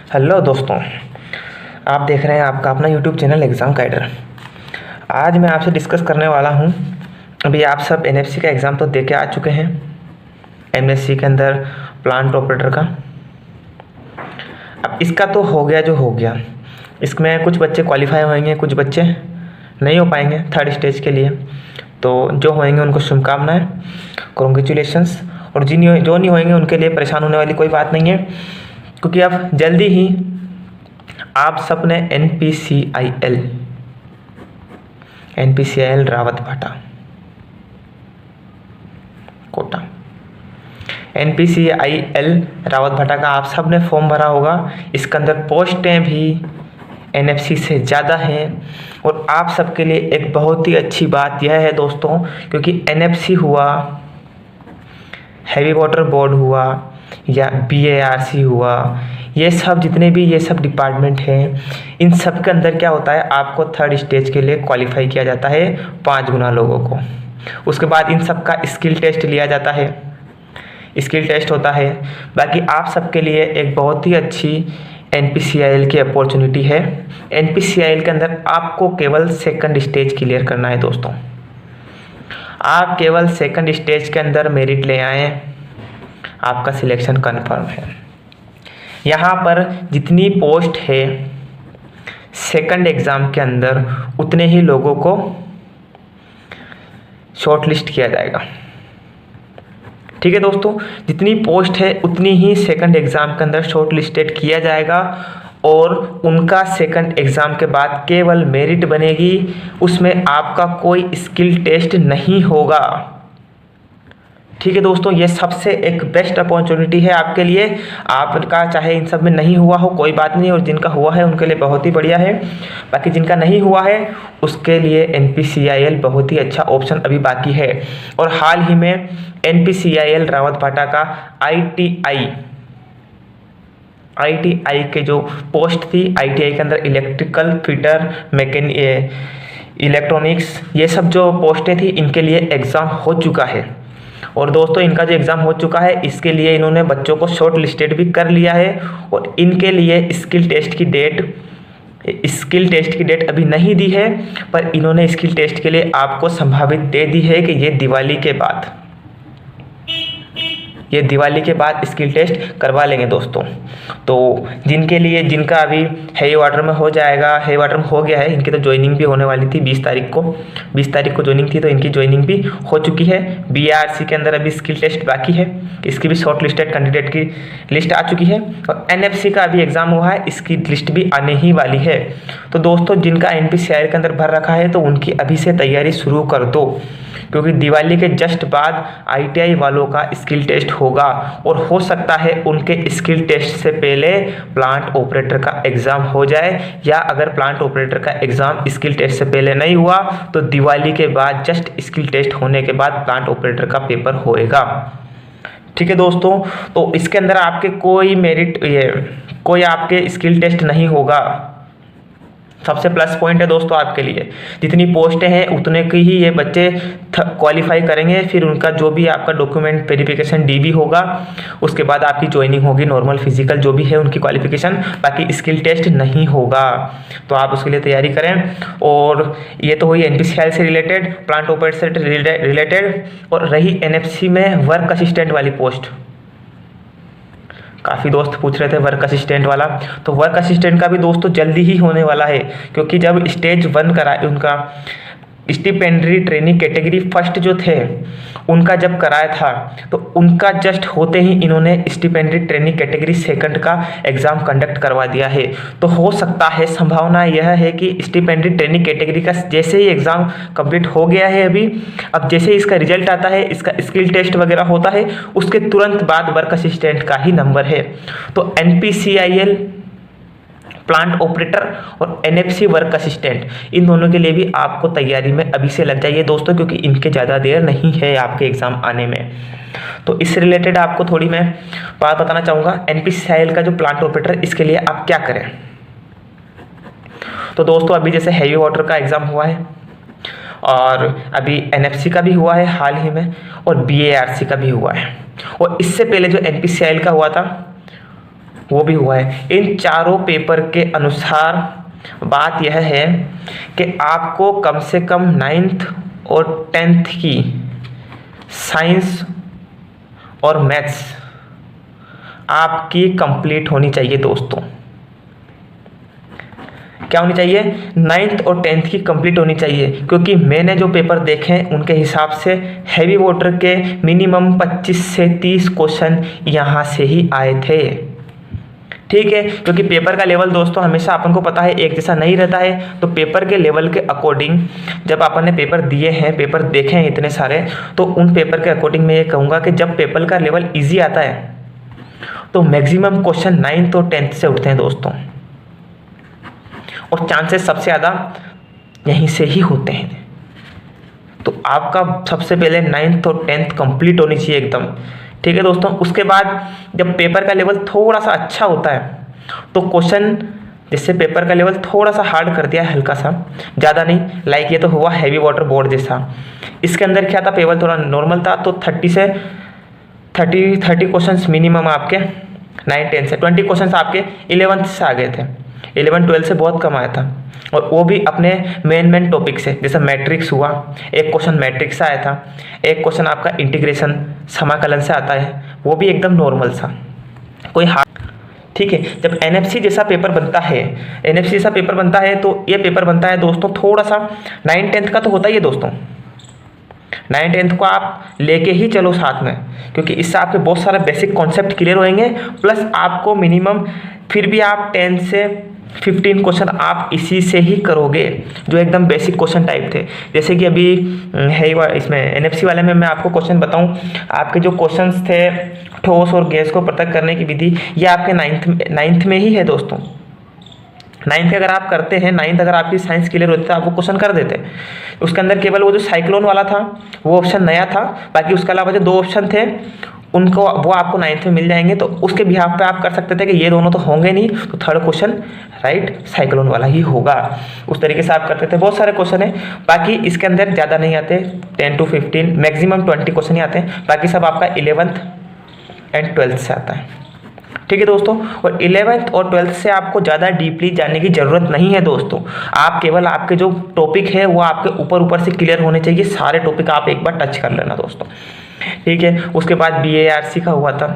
Hello दोस्तों, आप देख रहे हैं आपका अपना यूट्यूब चैनल एग्ज़ाम गाइडर। आज मैं आपसे डिस्कस करने वाला हूं, अभी आप सब एनएफसी का एग्ज़ाम तो दे के आ चुके हैं। एमएससी के अंदर प्लांट ऑपरेटर का अब इसका तो हो गया जो हो गया। इसमें कुछ बच्चे क्वालिफाई होंगे, कुछ बच्चे नहीं हो पाएंगे थर्ड स्टेज के लिए। तो जो होंगे उनको शुभकामनाएं, कॉन्ग्रेचुलेशंस। और जो नहीं होंगे उनके लिए परेशान होने वाली कोई बात नहीं है, क्योंकि अब जल्दी ही आप सब ने एनपीसीआईएल रावत भाटा कोटा, एनपीसीआईएल रावत भाटा का आप सब ने फॉर्म भरा होगा। इसके अंदर पोस्टें भी एनएफसी से ज़्यादा हैं। और आप सबके लिए एक बहुत ही अच्छी बात यह है दोस्तों, क्योंकि एनएफसी हुआ, हैवी वाटर बोर्ड हुआ या बीएआरसी हुआ, ये सब जितने भी ये सब डिपार्टमेंट हैं, इन सब के अंदर क्या होता है, आपको थर्ड स्टेज के लिए क्वालिफाई किया जाता है 5 गुना लोगों को। उसके बाद इन सब का स्किल टेस्ट लिया जाता है, स्किल टेस्ट होता है। बाकी आप सबके लिए एक बहुत ही अच्छी एनपीसीआईएल की अपॉर्चुनिटी है। एनपीसीआईएल के अंदर आपको केवल सेकंड स्टेज क्लियर करना है दोस्तों। आप केवल सेकंड स्टेज के अंदर मेरिट ले आएँ, आपका सिलेक्शन कन्फर्म है। यहाँ पर जितनी पोस्ट है सेकंड एग्ज़ाम के अंदर, उतने ही लोगों को शॉर्टलिस्ट किया जाएगा। ठीक है दोस्तों, जितनी पोस्ट है उतनी ही सेकंड एग्ज़ाम के अंदर शॉर्टलिस्टेड किया जाएगा। और उनका सेकंड एग्ज़ाम के बाद केवल मेरिट बनेगी, उसमें आपका कोई स्किल टेस्ट नहीं होगा। ठीक है दोस्तों, ये सबसे एक बेस्ट अपॉर्चुनिटी है आपके लिए। आपका चाहे इन सब में नहीं हुआ हो कोई बात नहीं, और जिनका हुआ है उनके लिए बहुत ही बढ़िया है। बाकी जिनका नहीं हुआ है उसके लिए एनपीसीआईएल बहुत ही अच्छा ऑप्शन अभी बाकी है। और हाल ही में एनपीसीआईएल रावत भाटा का आईटीआई के जो पोस्ट थी, आईटीआई के अंदर इलेक्ट्रिकल फिटर, इलेक्ट्रॉनिक्स, ये सब जो पोस्टें थी इनके लिए एग्ज़ाम हो चुका है। और दोस्तों इनका जो एग्ज़ाम हो चुका है, इसके लिए इन्होंने बच्चों को शॉर्ट लिस्टेड भी कर लिया है। और इनके लिए स्किल टेस्ट की डेट अभी नहीं दी है, पर इन्होंने स्किल टेस्ट के लिए आपको संभावित दे दी है कि ये दिवाली के बाद स्किल टेस्ट करवा लेंगे दोस्तों। तो जिनका अभी हेवी वाटर में हो जाएगा, हेवी वाटर में हो गया है, इनकी तो ज्वाइनिंग भी होने वाली थी 20 तारीख को ज्वाइनिंग थी, तो इनकी ज्वाइनिंग भी हो चुकी है। बीआरसी के अंदर अभी स्किल टेस्ट बाकी है, इसकी भी शॉर्ट लिस्टेड कैंडिडेट की लिस्ट आ चुकी है। और एनएफसी का अभी एग्ज़ाम हुआ है, इसकी लिस्ट भी आने ही वाली है। तो दोस्तों जिनका एनपीसीआईएल के अंदर भर रखा है, तो उनकी अभी से तैयारी शुरू कर दो, क्योंकि दिवाली के जस्ट बाद आईटीआई वालों का स्किल टेस्ट होगा। और हो सकता है उनके स्किल टेस्ट से पहले प्लांट ऑपरेटर का एग्ज़ाम हो जाए, या अगर प्लांट ऑपरेटर का एग्ज़ाम स्किल टेस्ट से पहले नहीं हुआ तो दिवाली के बाद जस्ट स्किल टेस्ट होने के बाद प्लांट ऑपरेटर का पेपर होएगा। ठीक है दोस्तों, तो इसके अंदर आपके कोई आपके स्किल टेस्ट नहीं होगा। सबसे प्लस पॉइंट है दोस्तों आपके लिए, जितनी पोस्टें हैं उतने की ही ये बच्चे क्वालिफाई करेंगे। फिर उनका जो भी आपका डॉक्यूमेंट वेरिफिकेशन डीबी होगा, उसके बाद आपकी ज्वाइनिंग होगी, नॉर्मल फिजिकल जो भी है उनकी क्वालिफिकेशन, बाकी स्किल टेस्ट नहीं होगा। तो आप उसके लिए तैयारी करें। और ये तो हुई एनपीसीआईएल से रिलेटेड, प्लांट ऑपरेटर से रिलेटेड। और रही एनएफसी में वर्क असिस्टेंट वाली पोस्ट, काफ़ी दोस्त पूछ रहे थे वर्क असिस्टेंट वाला, तो वर्क असिस्टेंट का भी दोस्तों जल्दी ही होने वाला है। क्योंकि जब स्टेज 1 कराए, उनका स्टिपेंडरी ट्रेनिंग कैटेगरी फर्स्ट जो थे उनका जब कराया था, तो उनका जस्ट होते ही इन्होंने स्टिपेंडरी ट्रेनिंग कैटेगरी सेकंड का एग्ज़ाम कंडक्ट करवा दिया है। तो हो सकता है, संभावना यह है कि स्टिपेंडरी ट्रेनिंग कैटेगरी का जैसे ही एग्ज़ाम कंप्लीट हो गया है अभी, अब जैसे ही इसका रिजल्ट आता है, इसका स्किल टेस्ट वगैरह होता है, उसके तुरंत बाद वर्क असिस्टेंट का ही नंबर है। तो एनपीसीआईएल प्लांट ऑपरेटर और एनएफसी वर्क असिस्टेंट, इन दोनों के लिए भी आपको तैयारी में अभी से लग जाइए दोस्तों, क्योंकि इनके ज़्यादा देर नहीं है आपके एग्ज़ाम आने में। तो इस रिलेटेड आपको थोड़ी मैं बात बताना चाहूँगा। एनपीसीआईएल का जो प्लांट ऑपरेटर, इसके लिए आप क्या करें। तो दोस्तों अभी जैसे हैवी वाटर का एग्ज़ाम हुआ है, और अभी एनएफसी का भी हुआ है हाल ही में, और बीएआरसी का भी हुआ है। और इससे पहले जो एनपीसीआईएल का हुआ था वो भी हुआ है। इन चारों पेपर के अनुसार बात यह है कि आपको कम से कम 9th और 10th की साइंस और मैथ्स आपकी कंप्लीट होनी चाहिए दोस्तों। क्या होनी चाहिए? 9th और 10th की कंप्लीट होनी चाहिए, क्योंकि मैंने जो पेपर देखे हैं उनके हिसाब से हैवी वाटर के मिनिमम 25 से 30 क्वेश्चन यहाँ से ही आए थे। ठीक है, क्योंकि पेपर का लेवल दोस्तों हमेशा अपन को पता है एक जैसा नहीं रहता है, तो पेपर के लेवल के अकॉर्डिंग जब अपन ने पेपर दिए हैं, पेपर देखे हैं इतने सारे, तो उन पेपर के अकॉर्डिंग मैं ये कहूँगा कि जब पेपर का लेवल ईजी आता है तो मैक्सिमम क्वेश्चन 9th और 10th से उठते हैं दोस्तों, और चांसेस सबसे ज़्यादा यहीं से ही होते हैं। तो आपका सबसे पहले 9th और 10th कंप्लीट होनी चाहिए एकदम। ठीक है दोस्तों, उसके बाद जब पेपर का लेवल थोड़ा सा अच्छा होता है तो क्वेश्चन, जैसे पेपर का लेवल थोड़ा सा हार्ड कर दिया है, हल्का सा, ज़्यादा नहीं, लाइक ये तो हुआ हैवी वाटर बोर्ड जैसा। इसके अंदर क्या था, पेपर थोड़ा नॉर्मल था, तो 30 क्वेश्चन मिनिमम आपके 9-10 से, 20 क्वेश्चन आपके 11th से आ गए थे, 11-12 से बहुत कम आया था, और वो भी अपने मेन टॉपिक से। जैसे मैट्रिक्स हुआ, एक क्वेश्चन मैट्रिक्स से आया था, एक क्वेश्चन आपका इंटीग्रेशन समाकलन से आता है, वो भी एकदम नॉर्मल सा, कोई हार्ड। ठीक है, जब एनएफसी जैसा पेपर बनता है, एनएफसी जैसा पेपर बनता है तो ये पेपर बनता है दोस्तों थोड़ा सा 9-10 का तो होता ही है दोस्तों। 9-10 को आप लेके ही चलो साथ में, क्योंकि इससे आपके बहुत सारे बेसिक कॉन्सेप्ट क्लियर होंगे, प्लस आपको मिनिमम फिर भी आप 10 से 15 क्वेश्चन आप इसी से ही करोगे, जो एकदम बेसिक क्वेश्चन टाइप थे। जैसे कि अभी है इसमें एनएफसी वाले में मैं आपको क्वेश्चन बताऊं, आपके जो क्वेश्चंस थे ठोस और गैस को पृथक करने की विधि, ये आपके 9th में ही है दोस्तों। 9th अगर आप करते हैं, 9th अगर आपकी साइंस क्लियर होती तो आप वो क्वेश्चन कर देते। उसके अंदर केवल वो जो साइक्लोन वाला था वो ऑप्शन नया था, बाकी उसके अलावा जो 2 ऑप्शन थे उनको वो आपको 9th में मिल जाएंगे, तो उसके बिहाफ पे आप कर सकते थे कि ये दोनों तो होंगे नहीं, तो 3rd क्वेश्चन राइट साइक्लोन वाला ही होगा। उस तरीके से आप करते थे। बहुत सारे क्वेश्चन है, बाकी इसके अंदर ज़्यादा नहीं आते, 10 to 15 मैक्सिमम 20 क्वेश्चन ही आते हैं, बाकी सब आपका 11th and 12th से आता है। ठीक है दोस्तों, और 11th और 12th से आपको ज़्यादा डीपली जाने की ज़रूरत नहीं है दोस्तों। आप केवल आपके जो टॉपिक है वो आपके ऊपर से क्लियर होने चाहिए, सारे टॉपिक आप एक बार टच कर लेना दोस्तों। ठीक है, उसके बाद BARC का हुआ था।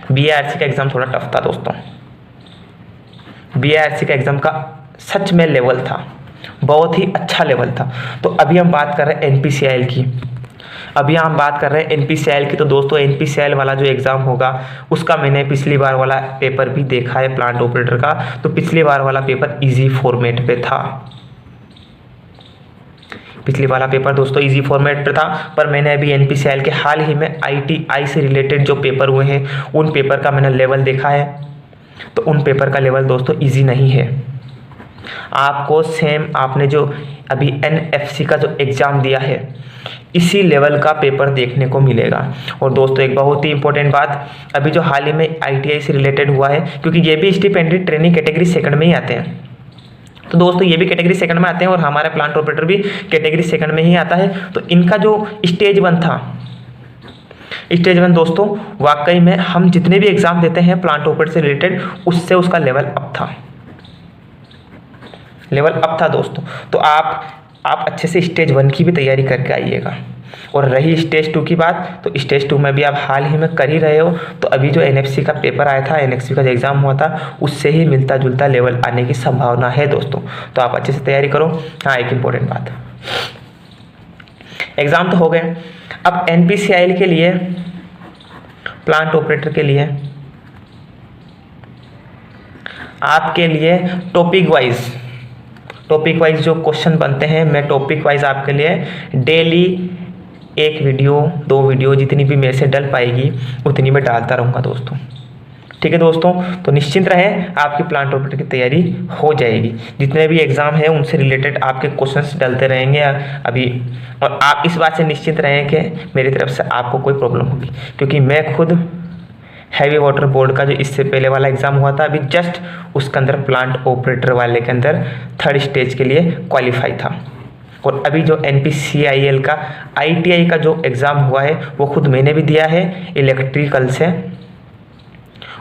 BARC का एग्ज़ाम थोड़ा टफ था दोस्तों। BARC का एग्ज़ाम का सच में लेवल था, बहुत ही अच्छा लेवल था। तो अभी हम बात कर रहे हैं NPCIL की। अभी हम बात कर रहे हैं NPCIL की। तो दोस्तों NPCIL वाला जो एग्ज़ाम होगा उसका मैंने पिछली बार वाला पेपर भी देखा है, प्लांट ऑपरेटर का। तो पिछली बार वाला पेपर इजी फॉर्मेट पे था। पिछली वाला पेपर दोस्तों इजी फॉर्मेट पे था, पर मैंने अभी NPCIL के हाल ही में ITI से रिलेटेड जो पेपर हुए हैं उन पेपर का मैंने लेवल देखा है। तो उन पेपर का लेवल दोस्तों इजी नहीं है। आपको सेम आपने जो अभी NFC का जो एग्ज़ाम दिया है इसी लेवल का पेपर देखने को मिलेगा। और दोस्तों एक बहुत ही इंपॉर्टेंट बात, अभी जो हाल ही में ITI से रिलेटेड हुआ है, क्योंकि ये भी स्टिपेंडरी ट्रेनिंग कैटेगरी सेकंड में ही आते हैं, तो दोस्तों ये भी कैटेगरी सेकंड में आते हैं और हमारा प्लांट ऑपरेटर भी कैटेगरी सेकंड में ही आता है। तो इनका जो स्टेज 1 था, स्टेज 1 दोस्तों वाकई में हम जितने भी एग्ज़ाम देते हैं प्लांट ऑपरेटर से रिलेटेड उससे उसका लेवल अप था, लेवल अप था दोस्तों। तो आप अच्छे से स्टेज 1 की भी तैयारी करके आइएगा। और रही स्टेज 2 की बात, तो स्टेज 2 में भी आप हाल ही में कर ही रहे हो। तो अभी जो NFC का पेपर आया था, NFC का जो एग्ज़ाम हुआ था उससे ही मिलता जुलता लेवल आने की संभावना है दोस्तों। तो आप अच्छे से तैयारी करो। हाँ, एक इम्पोर्टेंट बात, एग्ज़ाम तो हो गए, अब NPCIL के लिए, प्लांट ऑपरेटर के लिए आपके लिए टॉपिक वाइज जो क्वेश्चन बनते हैं, मैं टॉपिक वाइज आपके लिए डेली 1 वीडियो 2 वीडियो जितनी भी मेरे से डल पाएगी उतनी मैं डालता रहूँगा दोस्तों। ठीक है दोस्तों, तो निश्चिंत रहें, आपकी प्लांट ऑपरेटर की तैयारी हो जाएगी। जितने भी एग्ज़ाम है उनसे रिलेटेड आपके क्वेश्चंस डलते रहेंगे अभी। और आप इस बात से निश्चिंत रहें कि मेरी तरफ से आपको कोई प्रॉब्लम होगी, क्योंकि मैं खुद हैवी वाटर बोर्ड का जो इससे पहले वाला एग्ज़ाम हुआ था अभी जस्ट, उसके अंदर प्लांट ऑपरेटर वाले के अंदर 3rd स्टेज के लिए क्वालिफाई था। और अभी जो NPCIL का ITI का जो एग्ज़ाम हुआ है वो खुद मैंने भी दिया है इलेक्ट्रिकल से,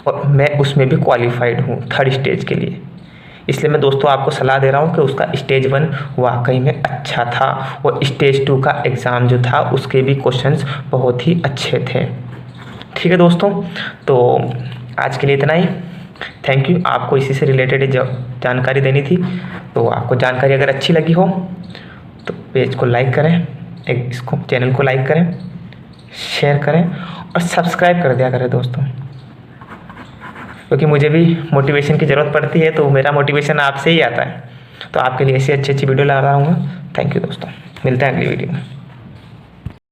और मैं उसमें भी क्वालिफाइड हूँ 3rd स्टेज के लिए। इसलिए मैं दोस्तों आपको सलाह दे रहा हूँ कि उसका स्टेज 1 वाकई में अच्छा था और स्टेज 2 का एग्ज़ाम जो था उसके भी क्वेश्चंस बहुत ही अच्छे थे। ठीक है दोस्तों, तो आज के लिए इतना ही। Thank you. आपको इसी से रिलेटेड जानकारी देनी थी। तो आपको जानकारी अगर अच्छी लगी हो तो पेज को लाइक करें, इसको चैनल को लाइक करें, शेयर करें और सब्सक्राइब कर दिया करें दोस्तों, क्योंकि मुझे भी मोटिवेशन की ज़रूरत पड़ती है। तो मेरा मोटिवेशन आपसे ही आता है। तो आपके लिए ऐसी अच्छी वीडियो ला रहा हूँ। थैंक यू दोस्तों, मिलते हैं अगली वीडियो में।